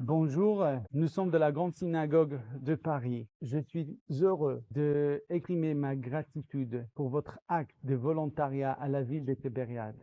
Bonjour, nous sommes de la Grande Synagogue de Paris. Je suis heureux d'exprimer ma gratitude pour votre acte de volontariat à la ville de Tibériade.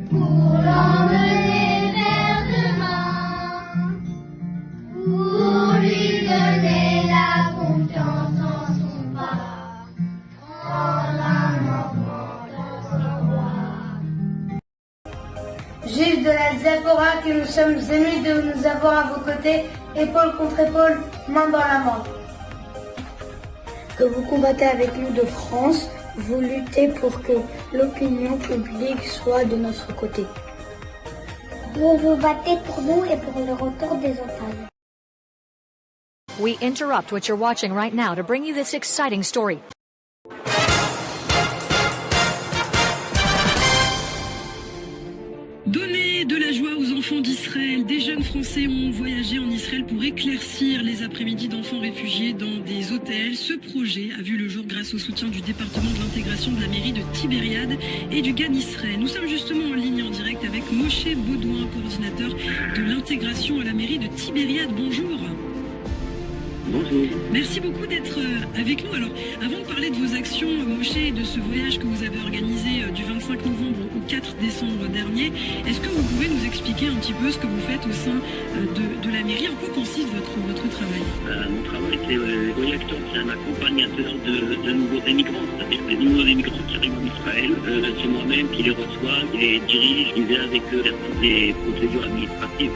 Pour l'emmener vers demain, pour lui donner la confiance en son pas, prendre un enfant dans ses bras. Juifs de la diaspora, que nous sommes émus de nous avoir à vos côtés, épaule contre épaule, main dans la main. Que vous combattez avec nous de France, vous luttez pour que l'opinion publique soit de notre côté. Vous vous battez pour nous et pour le retour des otages. We interrupt what you're watching right now to bring you this exciting story. Donner de la joie aux enfants d'Israël. Des jeunes Français ont voyagé en Israël pour éclaircir les après-midi d'enfants réfugiés dans des hôtels. Ce projet a vu le jour grâce au soutien du département de l'intégration de la mairie de Tibériade et du GAN Israël. Nous sommes justement en ligne en direct avec Moshe Baudouin, coordinateur de l'intégration à la mairie de Tibériade. Bonjour. Bonjour. Merci beaucoup d'être avec nous. Alors, avant de parler de vos actions, Moshe, et de ce voyage que vous avez organisé du 25 novembre au 4 décembre dernier, est-ce que vous pouvez nous expliquer un petit peu ce que vous faites au sein de la mairie? En quoi consiste votre travail? Mon travail, c'est directeur, c'est un accompagnateur de nouveaux émigrants. C'est-à-dire que les nouveaux émigrants qui arrivent en Israël, c'est moi-même qui les reçois, qui les dirige, qui vais avec eux vers toutes les procédures administratives.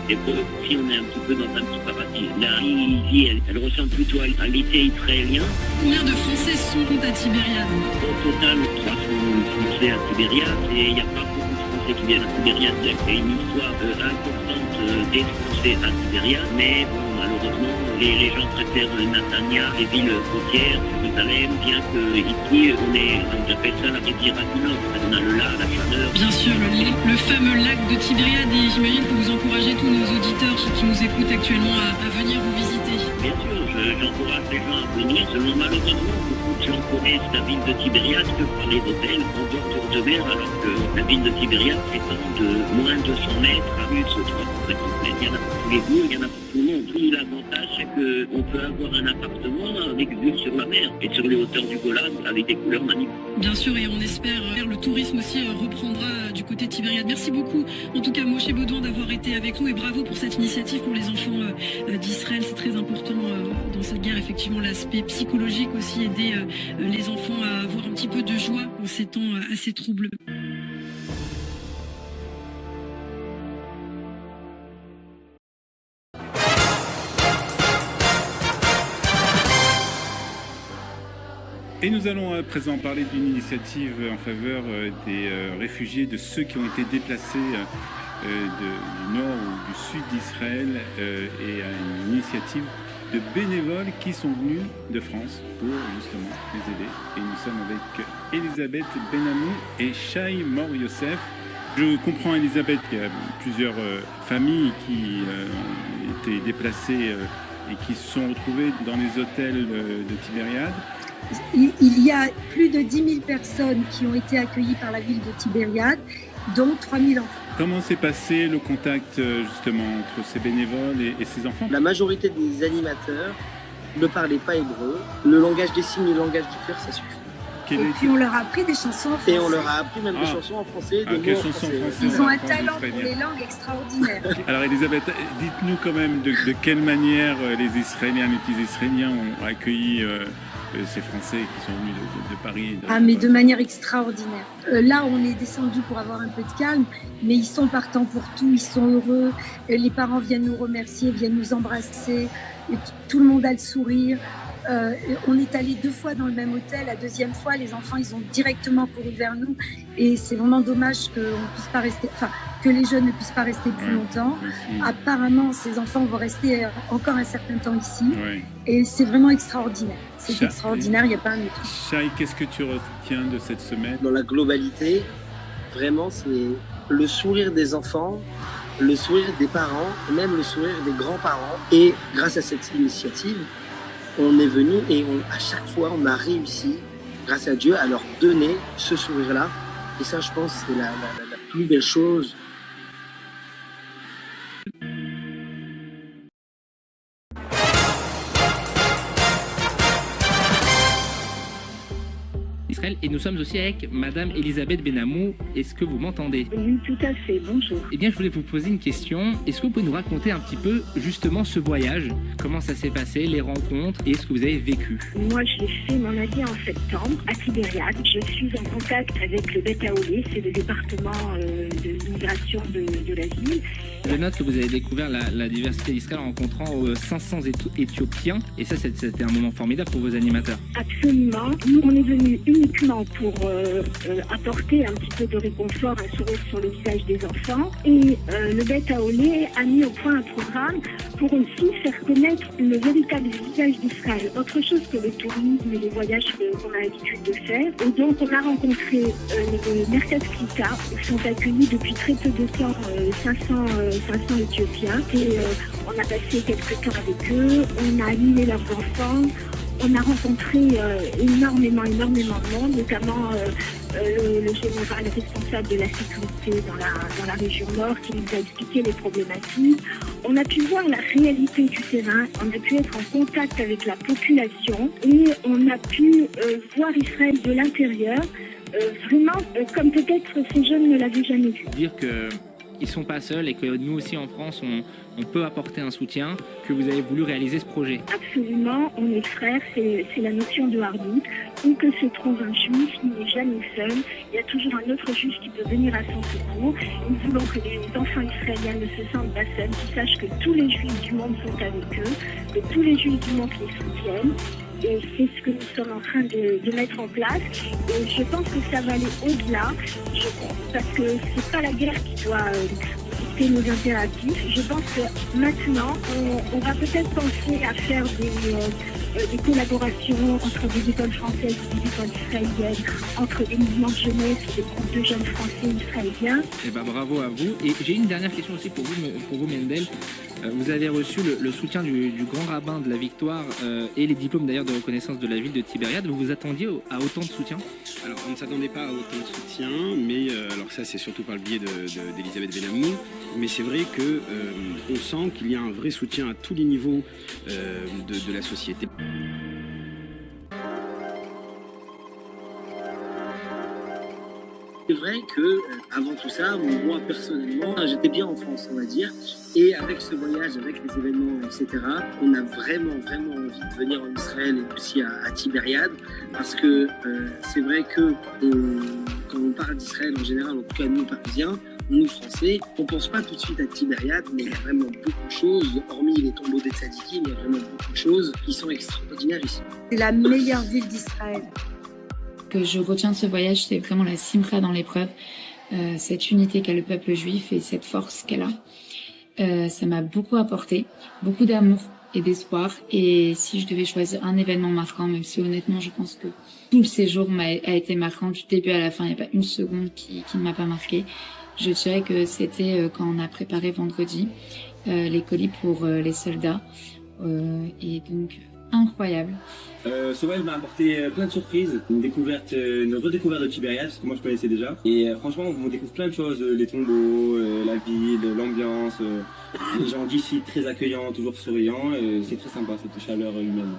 Et pour si on est un petit peu dans un petit paradis. La vie, elle ressemble plutôt à l'été israélien. Combien de Français sont à Tibériade? Au total, 300 Français à Tibériade, et il n'y a pas beaucoup de Français qui viennent à Tibériade. Il y a une histoire importante des Français à Tibériade, mais bon, malheureusement, les gens préfèrent Natania, les villes côtières, Jérusalem, bien que ici, on appelle ça la riviera du Nord. On a le lac, la chaleur. Bien sûr, le fameux lac de Tibériade, et j'imagine que vous encouragez tous nos auditeurs qui nous écoutent actuellement à venir vous visiter. Bien sûr, j'encourage les gens à venir. Seulement, malheureusement, beaucoup de gens connaissent la ville de Tibériade que par les hôtels en bord de mer, alors que la ville de Tibériade s'étend de moins de 200 mètres à plus de 350 mètres. Il y en a pour tous les goûts, il y en a pour tout le monde. Puis l'avantage, c'est qu'on peut avoir un appartement avec vue sur la mer et sur les hauteurs du Golan avec des couleurs magnifiques. Bien sûr, et on espère le tourisme aussi reprendra du côté de Tibériade. Merci beaucoup, en tout cas, Moshe Baudouin, d'avoir été avec nous, et bravo pour cette initiative pour les enfants d'Israël. C'est très important dans cette guerre, effectivement, l'aspect psychologique aussi, aider les enfants à avoir un petit peu de joie en ces temps assez troubles. Et nous allons à présent parler d'une initiative en faveur des réfugiés, de ceux qui ont été déplacés du nord ou du sud d'Israël, et à une initiative de bénévoles qui sont venus de France pour justement les aider. Et nous sommes avec Elisabeth Benamou et Shai Mor Yosef. Je comprends, Elisabeth, qu'il y a plusieurs familles qui ont été déplacées et qui se sont retrouvées dans les hôtels de Tibériade. Il y a plus de 10 000 personnes qui ont été accueillies par la ville de Tibériade, dont 3 000 enfants. Comment s'est passé le contact justement entre ces bénévoles et ces enfants? La majorité des animateurs ne parlaient pas hébreu. Le langage des signes et le langage du cœur, ça suffit. Et puis on leur a appris des chansons en français. Et on leur a appris même des chansons en français, des mots en français. Ils ont un talent pour les langues extraordinaire. Alors Elisabeth, dites-nous quand même de quelle manière les Israéliens, les petits Israéliens ont accueilli ces Français qui sont venus de Paris. Mais de manière extraordinaire. Là, on est descendu pour avoir un peu de calme, mais ils sont partants pour tout, ils sont heureux. Les parents viennent nous remercier, viennent nous embrasser. Tout le monde a le sourire. On est allé 2 fois dans le même hôtel. La deuxième fois, les enfants, ils ont directement couru vers nous. Et c'est vraiment dommage que les jeunes ne puissent pas rester plus longtemps. Apparemment, ces enfants vont rester encore un certain temps ici. Et c'est vraiment extraordinaire. C'est extraordinaire, il n'y a pas un autre. Shai, qu'est-ce que tu retiens de cette semaine? Dans la globalité, vraiment, c'est le sourire des enfants, le sourire des parents, et même le sourire des grands-parents. Et grâce à cette initiative, on est venu et à chaque fois, on a réussi grâce à Dieu, à leur donner ce sourire-là. Et ça, je pense, c'est la plus belle chose. Israël, et nous sommes aussi avec Madame Elisabeth Benamou. Est-ce que vous m'entendez? Oui, tout à fait. Bonjour. Eh bien, je voulais vous poser une question. Est-ce que vous pouvez nous raconter un petit peu justement ce voyage? Comment ça s'est passé, les rencontres, et ce que vous avez vécu? Moi, j'ai fait mon avis en septembre à Tibériade. Je suis en contact avec le Bet Aolé, c'est le département de migration de la ville. Je note que vous avez découvert la diversité d'Israël en rencontrant 500 Éthiopiens, et ça, c'était un moment formidable pour vos animateurs. Absolument. Nous, on est venus uniquement pour apporter un petit peu de réconfort, un sourire sur le visage des enfants. Et le Bet Aolé a mis au point un programme pour aussi faire connaître le véritable visage d'Israël. Autre chose que le tourisme et les voyages qu'on a l'habitude de faire. Et donc, on a rencontré les Merkaz Klita, où sont accueillis depuis très peu de temps 500 Éthiopiens. Et on a passé quelques temps avec eux, on a animé leurs enfants. On a rencontré énormément de monde, notamment le général responsable de la sécurité dans la région nord qui nous a expliqué les problématiques. On a pu voir la réalité du terrain, on a pu être en contact avec la population et on a pu voir Israël de l'intérieur, vraiment comme peut-être ces jeunes ne l'avaient jamais vu. Dire que ils sont pas seuls et que nous aussi en France on peut apporter un soutien, que vous avez voulu réaliser ce projet. Absolument, on est frères, c'est la notion de Hardout. Où que se trouve un juif, il n'est jamais seul, il y a toujours un autre juif qui peut venir à son secours. Nous voulons que les enfants israéliens ne se sentent pas seuls, qu'ils sachent que tous les juifs du monde sont avec eux, que tous les juifs du monde les soutiennent. Et c'est ce que nous sommes en train de mettre en place. Et je pense que ça va aller au-delà, parce que c'est pas la guerre qui doit dicter nos impératifs. Je pense que maintenant, on va peut-être penser à faire des collaborations entre des écoles françaises et des écoles israéliennes, entre des mouvements de jeunesse et des groupes de jeunes français israéliens. Eh ben, bravo à vous. Et j'ai une dernière question aussi pour vous Mendel. Vous avez reçu le soutien du grand rabbin de la Victoire et les diplômes d'ailleurs de reconnaissance de la ville de Tibériade. Vous vous attendiez à autant de soutien? Alors on ne s'attendait pas à autant de soutien, mais alors ça c'est surtout par le biais d'Elisabeth Benamou, mais c'est vrai que on sent qu'il y a un vrai soutien à tous les niveaux de la société. C'est vrai que avant tout ça, moi personnellement, j'étais bien en France, on va dire. Et avec ce voyage, avec les événements, etc., on a vraiment envie de venir en Israël et aussi à Tibériade, parce que c'est vrai que quand on parle d'Israël en général, en tout cas nous Parisiens, nous Français, on pense pas tout de suite à Tibériade, mais il y a vraiment beaucoup de choses, hormis les tombeaux des tzadikim, il y a vraiment beaucoup de choses qui sont extraordinaires ici. C'est la meilleure ville d'Israël. Que je retiens de ce voyage, c'est vraiment la simcha dans l'épreuve, cette unité qu'a le peuple juif et cette force qu'elle a. Ça m'a beaucoup apporté, beaucoup d'amour et d'espoir. Et si je devais choisir un événement marquant, même si honnêtement je pense que tout le séjour a été marquant du début à la fin, il n'y a pas une seconde qui ne m'a pas marqué. Je dirais que c'était quand on a préparé vendredi les colis pour les soldats. Et donc incroyable. Ce voyage m'a apporté plein de surprises, une redécouverte de Tibériade, parce que moi je connaissais déjà. Et franchement, on découvre plein de choses, les tombeaux, la ville, l'ambiance, les gens d'ici très accueillants, toujours souriants, et c'est très sympa cette chaleur humaine.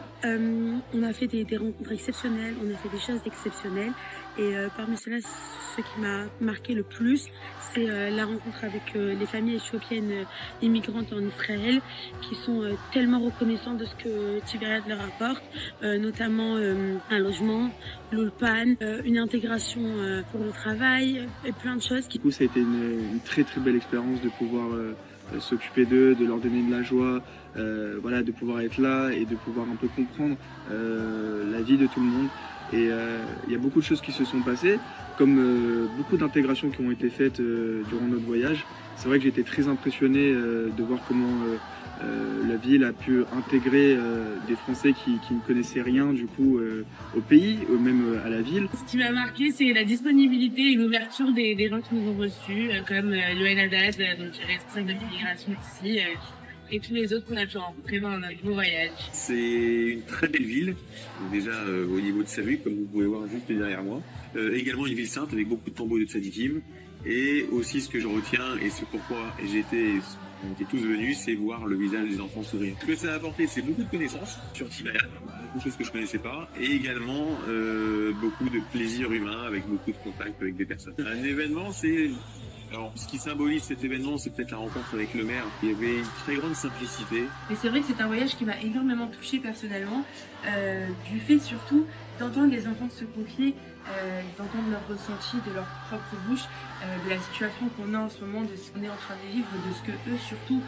On a fait des rencontres exceptionnelles, on a fait des choses exceptionnelles. Et parmi cela, ce qui m'a marqué le plus, c'est la rencontre avec les familles éthiopiennes immigrantes en Israël, qui sont tellement reconnaissantes de ce que Tibériade leur apporte, notamment un logement, l'ulpan, une intégration pour le travail et plein de choses. Du coup, ça a été une très très belle expérience de pouvoir s'occuper d'eux, de leur donner de la joie, voilà, de pouvoir être là et de pouvoir un peu comprendre la vie de tout le monde. Et il y a beaucoup de choses qui se sont passées, comme beaucoup d'intégrations qui ont été faites durant notre voyage. C'est vrai que j'étais très impressionné de voir comment la ville a pu intégrer des Français qui ne connaissaient rien du coup au pays, même à la ville. Ce qui m'a marqué, c'est la disponibilité et l'ouverture des gens qui nous ont reçus, comme Loen Haddad, donc responsable de l'immigration ici, et tous les autres qu'on a pu rencontrer dans notre beau voyage. C'est une très belle ville, déjà au niveau de sa vue, comme vous pouvez voir juste derrière moi. Également une ville sainte avec beaucoup de tombeaux de tzadikim. Et aussi ce que je retiens et ce pourquoi on était tous venus, c'est voir le visage des enfants sourire. Ce que ça a apporté, c'est beaucoup de connaissances sur Tibériade, beaucoup de choses que je connaissais pas, et également beaucoup de plaisir humain avec beaucoup de contacts avec des personnes. Un événement, c'est... Alors, ce qui symbolise cet événement, c'est peut-être la rencontre avec le maire. Il y avait une très grande simplicité. Et c'est vrai que c'est un voyage qui m'a énormément touchée personnellement, du fait surtout d'entendre les enfants se confier, d'entendre leur ressenti de leur propre bouche, de la situation qu'on a en ce moment, de ce qu'on est en train de vivre, de ce que eux surtout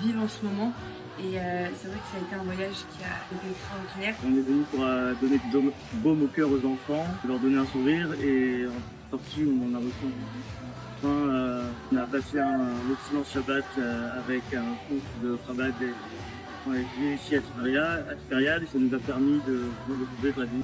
vivent en ce moment. Et c'est vrai que ça a été un voyage qui a été extraordinaire. On est venu pour donner du baume au cœur aux enfants, leur donner un sourire, et en sortie où on a reçu on a passé un excellent Shabbat avec un groupe de Chabad ici à Tibériade, et ça nous a permis de découvrir la vie.